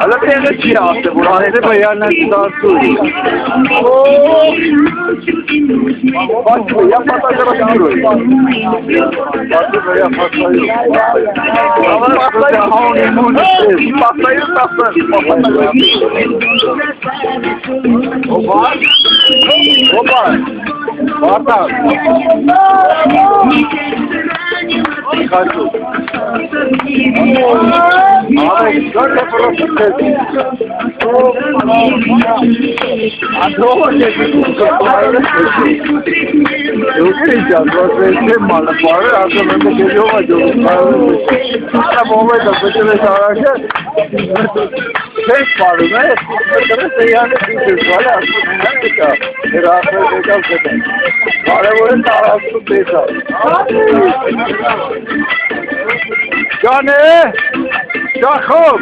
Alla fine ci hace, volare le baiane da su. Faccio ya pata kara şuru. Faccio ya pata yu. Ama pata ya hauni muni. Pata yu pata. Opa. Opa. Pata. Kaçu. Abi şöyle profesör. Adoro Yok ya, profesör malı var. Aslında geliyor mu diyor. Ama bu da böyle çağırırken ses var mı? Mesela yani bir var aslında ne ya? Rahat edeceğim zaten. Bana böyle taraflı pesa. Canı! Jakob!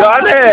Johnny!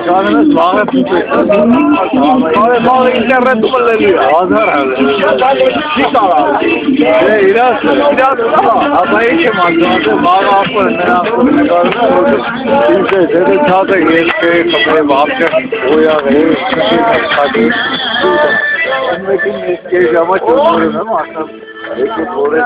Canınız bağlı tutuyorsunuz. Bağlı internet kullanıyor. Azar abi. Çık al abi. İlaç. Abayı kim aldı? Bağlı yapıyor. Ne yapıyor? Kimse dedi çağda gelip kapıya bakacak. O ya verir. Hadi. Lekin jama cho'zildi, aslında lekin to'g'ri